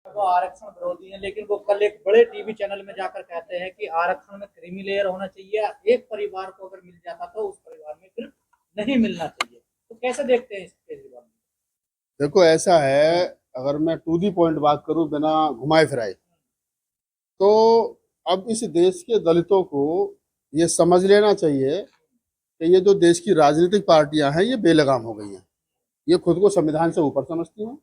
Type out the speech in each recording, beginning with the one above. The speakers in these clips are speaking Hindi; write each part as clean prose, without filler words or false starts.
वो आरक्षण विरोधी हैं, लेकिन वो कल एक बड़े टीवी चैनल में जाकर कहते हैं कि आरक्षण में क्रीमी लेयर होना चाहिए, एक परिवार को अगर मिल जाता तो उस परिवार में फिर नहीं मिलना चाहिए। तो कैसे देखते हैं इस केजरीवाल? देखो ऐसा है, अगर मैं टू दी पॉइंट बात करूं बिना घुमाए फिराए, तो अब इस देश के दलितों को ये समझ लेना चाहिए कि ये जो देश की राजनीतिक पार्टियां हैं ये बेलगाम हो गई हैं। ये खुद को संविधान से ऊपर समझती हैं,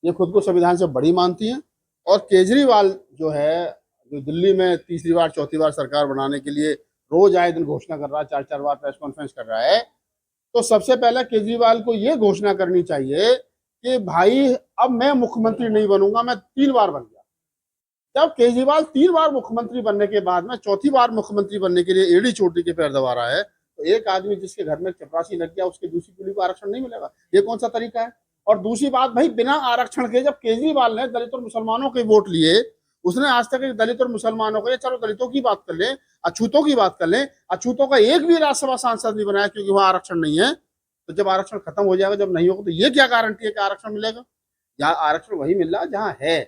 ये खुद को संविधान से बड़ी मानती हैं। और केजरीवाल जो है, जो दिल्ली में तीसरी बार चौथी बार सरकार बनाने के लिए रोज आए दिन घोषणा कर रहा है, चार चार बार प्रेस कॉन्फ्रेंस कर रहा है, तो सबसे पहले केजरीवाल को ये घोषणा करनी चाहिए कि भाई अब मैं मुख्यमंत्री नहीं बनूंगा, मैं 3 बार बन गया। जब केजरीवाल 3 बार मुख्यमंत्री बनने के बाद में चौथी बार मुख्यमंत्री बनने के लिए एड़ी चोटी के पैर दबा रहा है, तो एक आदमी जिसके घर में चपरासी लग गया उसके दूसरी पीढ़ी को आरक्षण नहीं मिलेगा? ये कौन सा तरीका है? और दूसरी बात, भाई बिना आरक्षण के जब केजरीवाल ने दलित और मुसलमानों के वोट लिए, उसने आज तक दलित और मुसलमानों को, चलो दलितों की बात कर लें, अछूतों की बात कर लें, अछूतों का एक भी राज्यसभा सांसद नहीं बनाया क्योंकि वहां आरक्षण नहीं है। तो जब आरक्षण खत्म हो जाएगा, जब नहीं होगा, तो ये क्या गारंटी है कि आरक्षण मिलेगा? यहाँ आरक्षण वही मिल रहा है जहाँ है।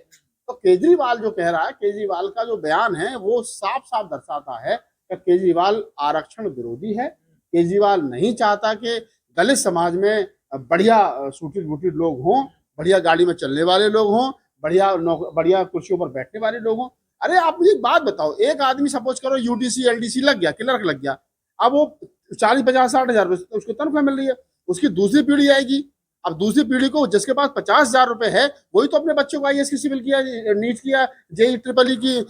तो केजरीवाल जो कह रहा है, केजरीवाल का जो बयान है वो साफ साफ दर्शाता है कि केजरीवाल आरक्षण विरोधी है। केजरीवाल नहीं चाहता कि दलित समाज में बढ़िया सूटिड बूटिड लोग हों, बढ़िया गाड़ी में चलने वाले लोग हों, बढ़िया कुर्सियों पर बैठने वाले लोग हों। अरे आप मुझे एक बात बताओ, एक आदमी सपोज करो यूडीसी एलडीसी लग गया, क्लर्क लग गया, अब वो 40 50 60 हजार रुपये उसको तनख्वाह मिल रही है। उसकी दूसरी पीढ़ी आएगी, अब दूसरी पीढ़ी को जिसके पास 50 हजार रुपए है वही तो अपने बच्चों को आईएएस की सिविल किया, नीट किया, जेई ट्रिपल ई की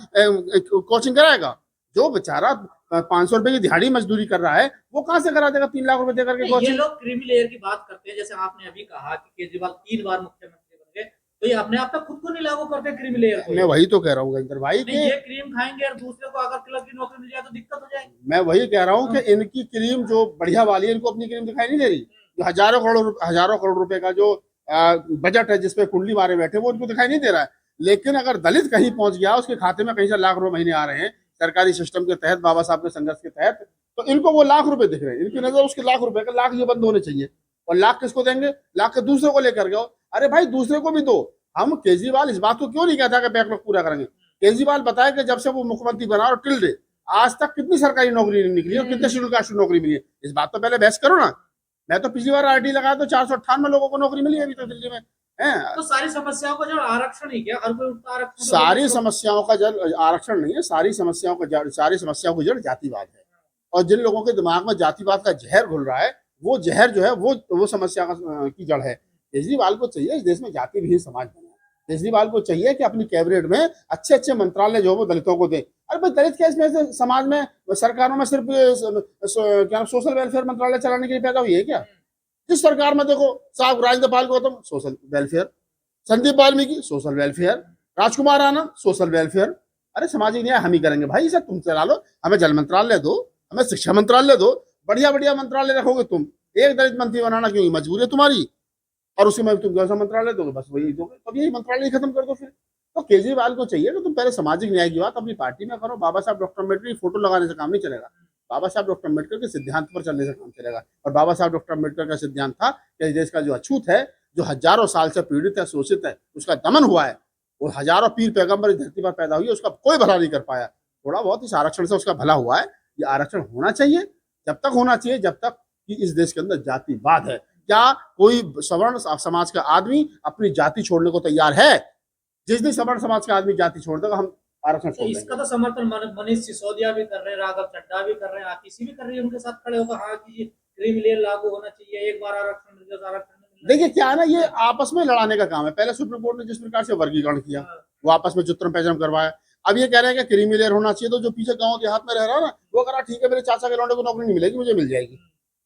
कोचिंग कराएगा। जो बेचारा 500 रुपए की दिहाड़ी मजदूरी कर रहा है वो कहाँ से करा देगा 3 लाख रुपए देकर के ये कोचिंग? लोग क्रीमी लेयर की बात करते हैं, जैसे आपने अभी कहा कि केजरीवाल 3 बार मुख्यमंत्री बन गए, तो ये अपने आप तक खुद को नहीं लागू करते क्रीमी लेयर को? मैं वही तो कह रहा हूँ गंदर भाई नहीं, कि ये क्रीम खाएंगे और दूसरे को अगर क्लर्क की नौकरी मिल जाए तो दिक्कत हो जाएगी। मैं वही कह रहा हूँ कि इनकी क्रीम जो बढ़िया वाली है, इनको अपनी क्रीम दिखाई नहीं दे रही। जो हजारों करोड़ रुपए का जो बजट है जिसपे कुंडली मारे बैठे, वो उनको दिखाई नहीं दे रहा है। लेकिन अगर दलित कहीं पहुंच गया, उसके खाते में कहीं से लाख रुपए महीने आ रहे हैं सरकारी सिस्टम के तहत, बाबा साहब के संघर्ष के तहत, तो इनको वो लाख रुपए दिख रहे हैं। इनकी नजर उसके लाख रुपए का, लाख ये बंद होने चाहिए। और लाख किसको देंगे? लाख के दूसरे को लेकर गए। अरे भाई दूसरे को भी दो। हम केजरीवाल इस बात को क्यों नहीं कहता कि बैकलॉग पूरा करेंगे? केजरीवाल बताया कि जब से वो मुख्यमंत्री बना और टिल आज तक कितनी सरकारी नौकरी नहीं निकली और कितने शेड्यूल कास्ट नौकरी मिली है, इस बात तो पहले बहस करो ना। मैं तो पिछली बार आरटी लगाया तो 498 लोगों को नौकरी मिली अभी तक दिल्ली में है। तो सारी समस्याओं का जड़ आरक्षण ही क्या? हर कोई उठता आरक्षण, सारी समस्याओं का जड़ आरक्षण नहीं है, सारी समस्याओं का जड़, सारी समस्याओं की जड़ जातिवाद है। और जिन लोगों के दिमाग में जातिवाद का जहर घुल रहा है, वो जहर जो है वो समस्या की जड़ है। केजरीवाल को चाहिए इस देश में जाति विहीन समाज बने। केजरीवाल को चाहिए कि अपनी कैबिनेट में अच्छे अच्छे मंत्रालय जो है वो दलितों को दे। अरे भाई दलित क्या इसमें समाज में सरकारों में सिर्फ क्या सोशल वेलफेयर मंत्रालय चलाने के लिए पैदा हुई है क्या? जिस सरकार में देखो, साहब Rajendra Pal Gautam social welfare, Sandeep Valmiki social welfare, Rajkumar Anand social welfare. अरे सामाजिक न्याय हम ही करेंगे भाई, इसे तुम चला लो, हमें जल मंत्रालय दो, हमें शिक्षा मंत्रालय दो, बढ़िया बढ़िया मंत्रालय रखोगे तुम। एक दलित मंत्री बनाना क्योंकि मजबूरी है तुम्हारी, और उसी में तुम कैसा मंत्रालय दोगे, बस वही दोगे, तब यही मंत्रालय खत्म कर दो फिर। तो केजरीवाल को चाहिए कि तुम पहले सामाजिक न्याय की बात अपनी पार्टी में करो। बाबा साहब डॉक्टर अम्बेडकर की फोटो लगाने से काम नहीं चलेगा, बाबा साहब डॉक्टर अम्बेडकर के सिद्धांत पर चलने से काम चलेगा। और बाबा साहब डॉक्टर अम्बेडकर का सिद्धांत था कि देश का जो अछूत है, जो हजारों साल से पीड़ित है, शोषित है, उसका दमन हुआ है, और हजारों पीर पैगंबर इस धरती पर पैदा हुई है, उसका कोई भला नहीं कर पाया। थोड़ा बहुत इस आरक्षण से उसका भला हुआ है। ये आरक्षण होना चाहिए, जब तक होना चाहिए जब तक कि इस देश के अंदर जातिवाद है। क्या कोई सवर्ण समाज का आदमी अपनी जाति छोड़ने को तैयार है? जिस दिन सवर्ण समाज का आदमी जाति छोड़ देगा, हम आरक्षण छोड़ इसका देंगे। तो समर्थन मनीष सिसोदिया भी कर रहे हैं, राघव चड्ढा भी कर रहे हैं, आतिशी भी कर रही है, उनके साथ खड़े होकर हाँ कि क्रीमी लेयर लागू होना चाहिए, एक बार आरक्षण मिल जाए, आरक्षण देखिए क्या है ना, ये आपस में लड़ाने का काम है। पहले सुप्रीम कोर्ट ने जिस प्रकार से वर्गीकरण किया, वो आपस में जुत्रम पैजम करवाया। अब ये कह रहे हैं कि क्रीमी लेयर होना चाहिए, तो जो पीछे गांव देहात में रह रहा है ना, वो कह रहा ठीक है मेरे चाचा के लौंडे को नौकरी नहीं मिलेगी, मुझे मिल जाएगी,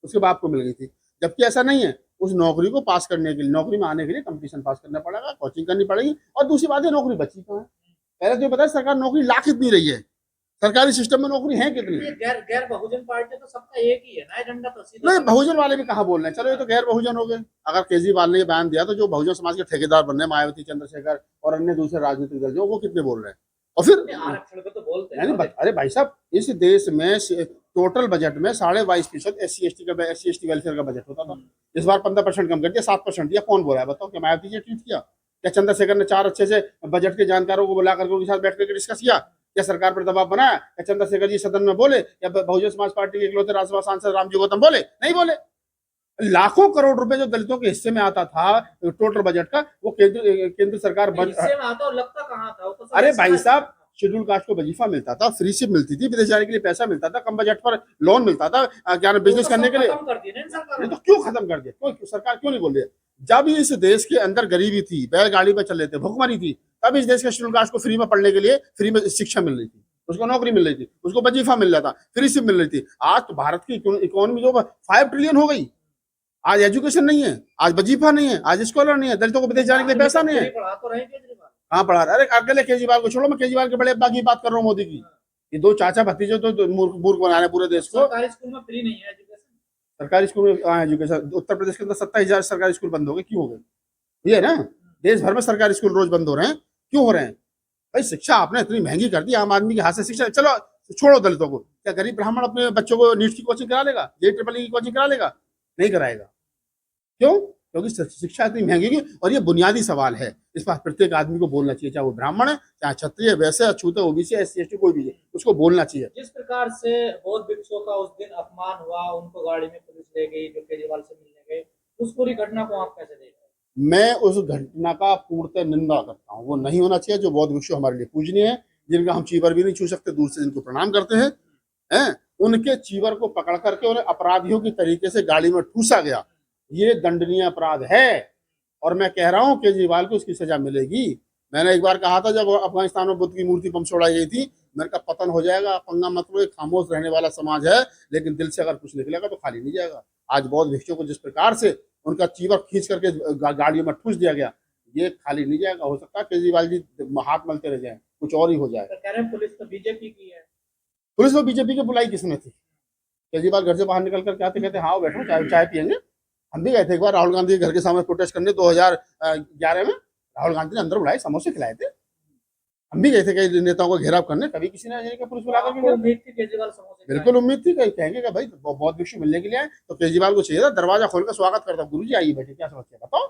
उसके बाप को मिल गई थी। जबकि ऐसा नहीं है। उस नौकरी को पास करने के लिए, नौकरी में आने के लिए कंपटीशन पास करना पड़ेगा, कोचिंग करनी पड़ेगी। और दूसरी बात है, नौकरी बची कहाँ है? पहले तो ये बताया सरकार नौकरी ला कितनी रही है, सरकारी सिस्टम में नौकरी है कितनी? गैर गैर बहुजन पार्टी तो सबका एक ही है ना एजेंडा, तो नहीं, बहुजन वाले भी कहाँ बोल रहे हैं, चलो ये तो गैर बहुजन हो गए। अगर केजरीवाल ने ये बयान दिया तो जो बहुजन समाज के ठेकेदार बन रहे हैं, मायावती, चंद्रशेखर और अन्य दूसरे राजनीतिक दल जो, वो कितने बोल रहे हैं? और फिर आरक्षण को तो बोलते यानी हैं। अरे भाई साहब, इस देश में टोटल बजट में 22.5% S C S T welfare का बजट होता था। इस बार 15% कम कर दिया, 7% दिया। कौन बोला है बताओ? क्या मायावती जी ट्वीट किया? क्या चंद्रशेखर ने 4 अच्छे से बजट के जानकारों को बुला करके उनके साथ बैठ करके डिस्कस किया? क्या सरकार पर दबाव बनाया? क्या चंद्रशेखर जी सदन में बोले? या बहुजन समाज पार्टी के इकलौते राज्यसभा सांसद रामजी गौतम बोले? नहीं बोले। लाखों करोड़ रुपए जो दलितों के हिस्से में आता था टोटल बजट का, वो केंद्र सरकार हिस्से में आता और लगता कहाँ था? वो तो सब अरे ऐसे भाई था। साहब, शेड्यूल कास्ट को वजीफा मिलता था, फ्री शिप मिलती थी, विदेश जाने के लिए पैसा मिलता था, कम बजट पर लोन मिलता था, क्या वो बिजनेस तो करने सब के लिए। खत्म कर दिए ना इन सरकारों ये ने। तो क्यों खत्म कर दिया? क्यों सरकार क्यों नहीं बोल रही है? जब इस देश के अंदर गरीबी थी, बैलगाड़ी पर चल रहे थे, भुखमरी थी, तब इस देश के शेड्यूल कास्ट को फ्री में पढ़ने के लिए फ्री में शिक्षा मिल रही थी, उसको नौकरी मिल रही थी, उसको वजीफा मिल रहा था, फ्री शिप मिल रही थी। आज तो भारत की इकोनॉमी जो 5 ट्रिलियन हो गई। आज एजुकेशन नहीं है, आज वजीफा नहीं है, आज स्कॉलर नहीं है, दलितों को विदेश जाने के लिए पैसा नहीं है। पढ़ा तो रहे केजरीवाल। कहाँ पढ़ा रहा है? अरे अकेले केजरीवाल को छोड़ो, मैं केजरीवाल के बड़े अब्बा की बात कर रहा हूँ, मोदी की। ये 2 चाचा भतीजे तो मूर्ख बना रहे हैं पूरे देश को। सरकारी स्कूल में फ्री नहीं है एजुकेशन। सरकारी स्कूल में कहाँ एजुकेशन? उत्तर प्रदेश के अंदर 27,000 सरकारी स्कूल बंद हो गए, क्यों हो गए? ये है ना, देश भर में सरकारी स्कूल रोज बंद हो रहे हैं, क्यों हो रहे हैं? भाई शिक्षा आपने इतनी महंगी कर दी, आम आदमी के हाथ से शिक्षा। चलो छोड़ो दलितों को, क्या गरीब ब्राह्मण अपने बच्चों को नीट की कोचिंग करा लेगा? JEE की कोचिंग करा लेगा? नहीं कराएगा। क्यों? क्योंकि शिक्षा इतनी महंगी की। और ये बुनियादी सवाल है, इस पर प्रत्येक आदमी को बोलना चाहिए, चाहे वो ब्राह्मण है, चाहे क्षत्रिय, वैसे अछूत, OBC, SC ST कोई भी है, उसको बोलना चाहिए। जिस प्रकार से बौद्ध भिक्षुओं का उस दिन अपमान हुआ, उनको गाड़ी में पुलिस ले गई जो केजरीवाल से मिलने गए, उस पूरी घटना को आप कैसे देख रहे हैं? मैं उस घटना का पूर्णतः निंदा करता हूँ। वो नहीं होना चाहिए। जो बौद्ध भिक्षु हमारे लिए पूजनीय है, जिनका हम चीवर भी नहीं छू सकते, दूर से जिनको प्रणाम करते हैं, उनके चीवर को पकड़ करके उन्हें अपराधियों की तरीके से गाड़ी में ठूसा गया, ये दंडनीय अपराध है। और मैं कह रहा हूँ केजरीवाल को उसकी सजा मिलेगी। मैंने एक बार कहा था, जब अफगानिस्तान में बुद्ध की मूर्ति बम छोड़ाई गई थी, मैंने कहा पतन हो जाएगा, पंगा मत लो, एक खामोश रहने वाला समाज है, लेकिन दिल से अगर कुछ निकलेगा तो खाली नहीं जाएगा। आज बौद्ध भिक्षुओं को जिस प्रकार से उनका चीवर खींच करके गाड़ियों में ठूस दिया गया, ये खाली नहीं जाएगा। हो सकता है केजरीवाल जी हाथ मलते रह जाए, कुछ और ही हो जाए। तो कह रहे हैं पुलिस तो बीजेपी की है। पुलिस को बीजेपी की बुलाई किसने थी? केजरीवाल घर से बाहर निकल कर कहते कहते हाँ बैठो, चाय चाय पियेंगे। हम भी गए थे एक बार राहुल गांधी के घर के सामने प्रोटेस्ट करने 2011 में। राहुल गांधी ने अंदर बुलाए, समोसे खिलाए थे। हम भी गए थे कई नेताओं को घेराव करने, कभी किसी ने नहीं कहा पुलिस बुला करके। उम्मीद थी केजरीवाल समोसे बिल्कुल उम्मीद थी, कहीं कहेंगे कि भाई बहुत भिक्षु मिलने के लिए आए, तो केजरीवाल को चाहिए था दरवाजा खोलकर स्वागत करता, गुरु जी आइए बैठे, क्या समझते बताओ?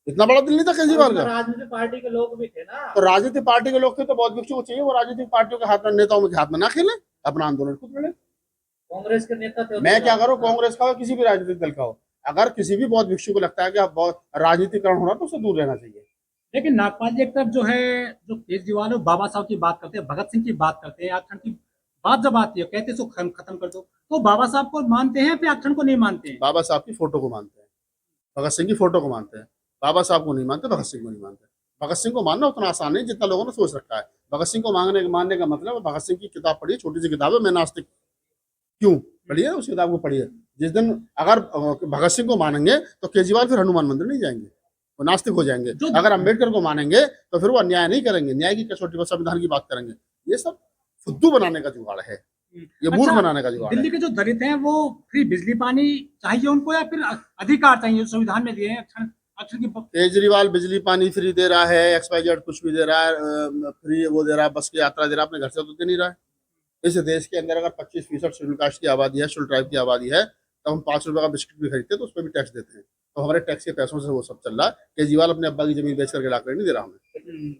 इतना बड़ा दिल नहीं था केजरीवाल का। राजनीतिक पार्टी के लोग भी थे ना। तो राजनीतिक पार्टी के लोग थे तो बौद्ध भिक्षु को चाहिए वो राजनीतिक पार्टियों के हाथ में, नेताओं के हाथ में ना खेले, अपना आंदोलन खुद लड़े। कांग्रेस के नेता थे। मैं क्या करूं, कांग्रेस का हो, किसी भी राजनीतिक दल का हो, अगर किसी भी बौद्ध भिक्षु को लगता है कि अब बहुत राजनीतिकरण हो रहा है तो उससे दूर रहना चाहिए। लेकिन नागपाल जी एक तरफ जो है, जो केजरीवाल और बाबा साहब की बात करते हैं, भगत सिंह की बात करते हैं, आरक्षण की बात जब आती है कहते हैं इसको खत्म कर दो, तो बाबा साहब को मानते हैं फिर आरक्षण को नहीं मानते हैं? बाबा साहब की फोटो को मानते हैं, भगत सिंह की फोटो को मानते हैं, बाबा साहब को नहीं मानते, भगत सिंह को नहीं मानते। भगत सिंह को मानना उतना आसान नहीं जितना लोगों ने सोच रखा है। भगत सिंह को मानने का मतलब है, भगत सिंह की किताब पढ़िए, छोटी सी किताब है, मैं नास्तिक क्यों, पढ़िए उस किताब को पढ़िए। जिस दिन अगर भगत सिंह को मानेंगे तो केजरीवाल फिर हनुमान मंदिर नहीं जाएंगे, वो नास्तिक हो जाएंगे। अगर अम्बेडकर को मानेंगे तो फिर वो अन्याय नहीं करेंगे, न्याय की कसौटी पर संविधान की बात करेंगे। ये सब फुद्दू बनाने का जुगाड़ है, ये मूर्ख बनाने का जुगाड़ है। दिल्ली के जो दलित हैं वो फ्री बिजली पानी चाहिए उनको, या फिर अधिकार चाहिए संविधान में दिए हैं आरक्षण की? केजरीवाल बिजली पानी फ्री दे रहा है, XYZ कुछ भी दे रहा है, फ्री वो दे रहा है, बस की यात्रा दे रहा है, अपने घर से तो दे नहीं रहा है। इस देश के अंदर अगर 25% शेड्यूल कास्ट की आबादी है, शेड्यूल ट्राइब की आबादी है, तो हम 5 रुपए का बिस्किट भी खरीदते हैं तो उस पर भी टैक्स देते हैं। तो हमारे टैक्स के पैसों से वो सब चल रहा है। केजरीवाल अपने अब्बा की जमीन बेच करके ला कर नहीं दे रहा हमें।